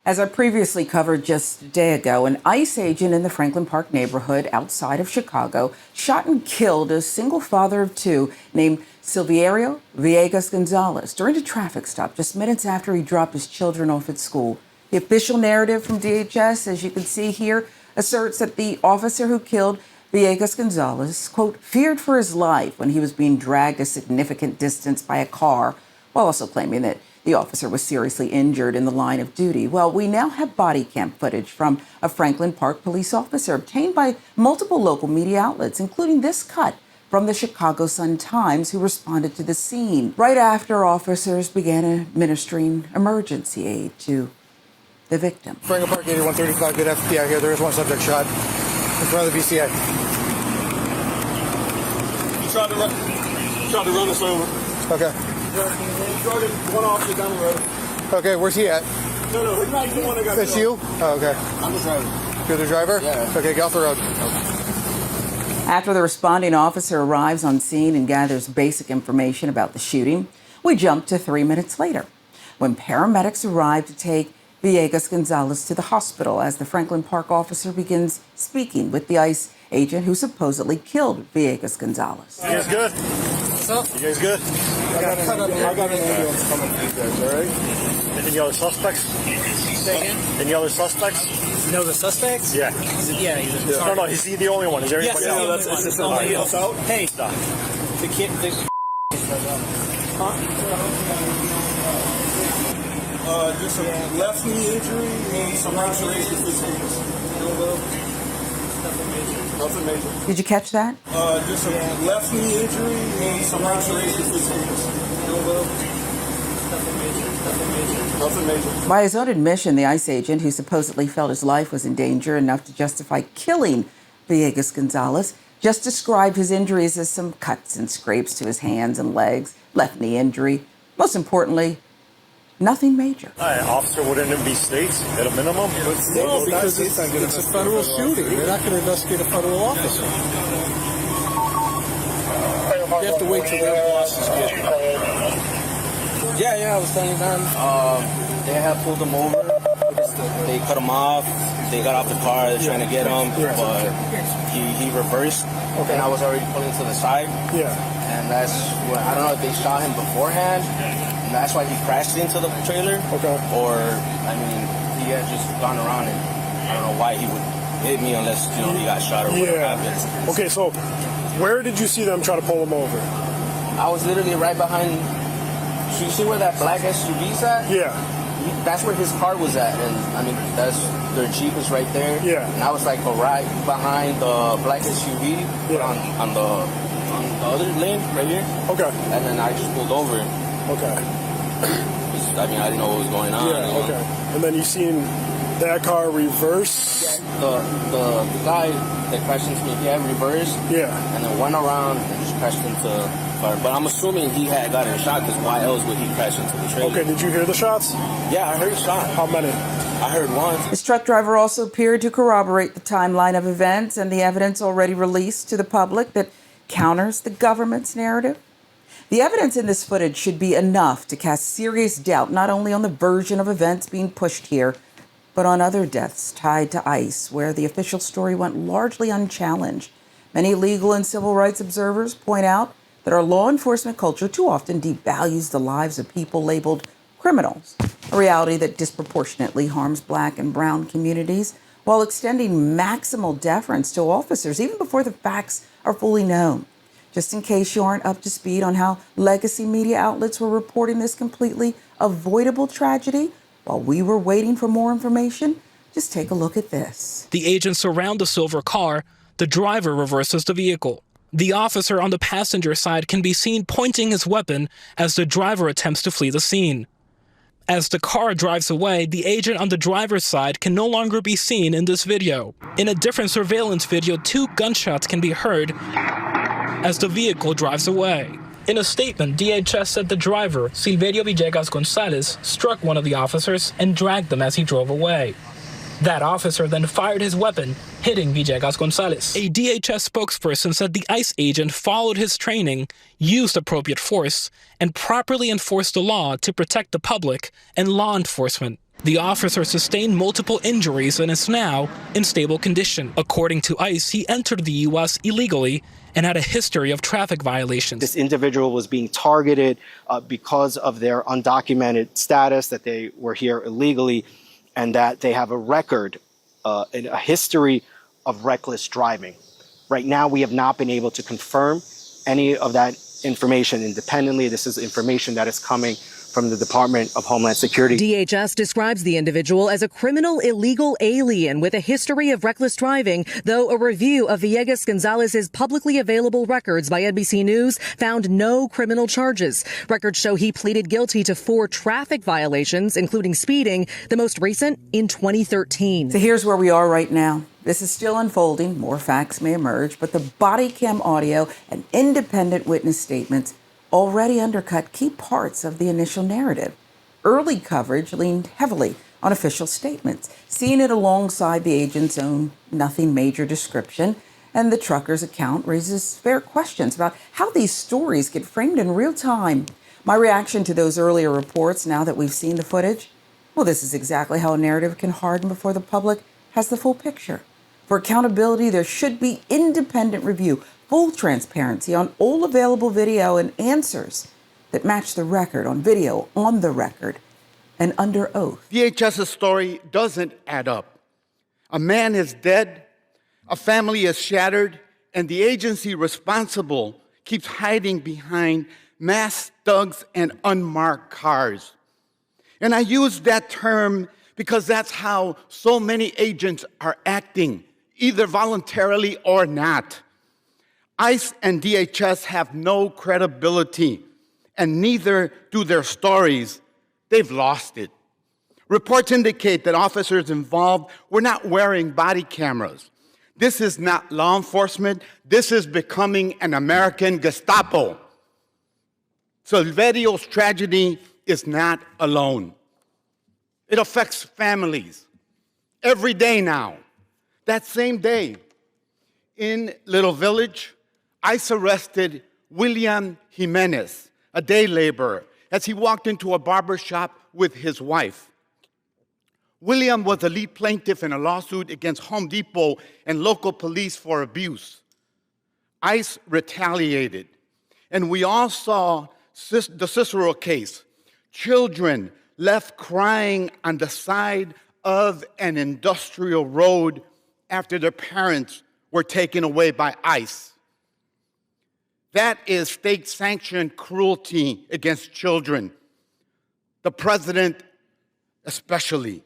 As I previously covered just a day ago, an ICE agent in the Franklin Park neighborhood outside of Chicago shot and killed a single father of two named Silverio Villegas-González during a traffic stop just minutes after he dropped his children off at school. The official narrative from DHS, as you can see here, asserts that the officer who killed Villegas-Gonzalez, quote, feared for his life when he was being dragged a significant distance by a car, while also claiming that the officer was seriously injured in the line of duty. Well, we now have body cam footage from a Franklin Park police officer obtained by multiple local media outlets, including this cut from the Chicago Sun-Times, who responded to the scene right after officers began administering emergency aid to the victim. Franklin Park 8135, good FBI here. There is one subject shot in front of the VCA. He tried to run us over. Okay. He drug one officer down the road. Okay, where's he at? No, he's not the one that got That's killed. you? Oh, okay. I'm the driver. You're the driver? Yeah. Okay, get off the road. After the responding officer arrives on scene and gathers basic information about the shooting, we jump to 3 minutes later, when paramedics arrive to take Villegas-Gonzalez to the hospital as the Franklin Park officer begins speaking with the ICE agent who supposedly killed Villegas-Gonzalez. You guys good? What's up? You guys good? I got an ambulance coming for you guys, all right? Any other suspects? Say again? Any other suspects? You know the suspects? Yeah. No, is he the only one? Is there anybody else? That's just somebody else out. Hey, the kid, Just a left knee injury and some isolation procedures. Nothing major. Did you catch that? Just a left knee injury and some isolation procedures. Nothing major. By his own admission, the ICE agent, who supposedly felt his life was in danger enough to justify killing Villegas-Gonzalez, just described his injuries as some cuts and scrapes to his hands and legs, left knee injury. Most importantly, nothing major. Officer, wouldn't it be states at a minimum? No, because it's a federal shooting. They're not going to investigate a federal officer. You have to wait till the bosses get here. Yeah, I was telling them. They had pulled him over. They cut him off. They got off the car. They're trying to get him, but he reversed. Okay. And I was already pulling to the side. Yeah. And that's what, I don't know if they shot him beforehand. And that's why he crashed into the trailer. Okay. Or, I mean, he had just gone around and I don't know why he would hit me unless, he got shot or whatever happened. Okay, so where did you see them try to pull him over? I was literally right behind. So you see where that black SUV's at? Yeah. That's where his car was at. And, I mean, their Jeep is right there. Yeah. And I was like right behind the black SUV on the other lane right here. Okay. And then I just pulled over. Okay. I mean, I didn't know what was going on. Yeah, okay. And then you seen that car reverse? The guy that crashed into me, he had reversed. Yeah. And then went around and just crashed into the car. But I'm assuming he had gotten shot because why else would he crash into the trailer? Okay, did you hear the shots? Yeah, I heard shot. How many? I heard one. His truck driver also appeared to corroborate the timeline of events and the evidence already released to the public that counters the government's narrative. The evidence in this footage should be enough to cast serious doubt not only on the version of events being pushed here, but on other deaths tied to ICE, where the official story went largely unchallenged. Many legal and civil rights observers point out that our law enforcement culture too often devalues the lives of people labeled criminals, a reality that disproportionately harms Black and brown communities, while extending maximal deference to officers even before the facts are fully known. Just in case you aren't up to speed on how legacy media outlets were reporting this completely avoidable tragedy, while we were waiting for more information, just take a look at this. The agents surround the silver car. The driver reverses the vehicle. The officer on the passenger side can be seen pointing his weapon as the driver attempts to flee the scene. As the car drives away, the agent on the driver's side can no longer be seen in this video. In a different surveillance video, 2 gunshots can be heard as the vehicle drives away. In a statement, DHS said the driver, Silverio Villegas-González, struck one of the officers and dragged them as he drove away. That officer then fired his weapon, hitting Villegas-Gonzalez. A DHS spokesperson said the ICE agent followed his training, used appropriate force, and properly enforced the law to protect the public and law enforcement. The officer sustained multiple injuries and is now in stable condition. According to ICE, he entered the U.S. illegally and had a history of traffic violations. This individual was being targeted because of their undocumented status, that they were here illegally, and that they have a record, a history of reckless driving. Right now, we have not been able to confirm any of that information independently. This is information that is coming from the Department of Homeland Security. DHS describes the individual as a criminal illegal alien with a history of reckless driving, though a review of Villegas-Gonzalez's publicly available records by NBC News found no criminal charges. Records show he pleaded guilty to 4 traffic violations, including speeding, the most recent in 2013. So here's where we are right now. This is still unfolding. More facts may emerge, but the body cam audio and independent witness statements already undercut key parts of the initial narrative. Early coverage leaned heavily on official statements, seeing it alongside the agent's own nothing major description, and the trucker's account raises fair questions about how these stories get framed in real time. My reaction to those earlier reports, now that we've seen the footage, well, this is exactly how a narrative can harden before the public has the full picture. For accountability, there should be independent review, full transparency on all available video, and answers that match the record on video, on the record, and under oath. DHS's story doesn't add up. A man is dead, a family is shattered, and the agency responsible keeps hiding behind masked thugs and unmarked cars. And I use that term because that's how so many agents are acting, either voluntarily or not. ICE and DHS have no credibility, and neither do their stories. They've lost it. Reports indicate that officers involved were not wearing body cameras. This is not law enforcement. This is becoming an American Gestapo. Silverio's tragedy is not alone. It affects families every day now. That same day, in Little Village, ICE arrested William Jimenez, a day laborer, as he walked into a barber shop with his wife. William was a lead plaintiff in a lawsuit against Home Depot and local police for abuse. ICE retaliated, and we all saw the Cicero case. Children left crying on the side of an industrial road after their parents were taken away by ICE. That is state-sanctioned cruelty against children, the president especially.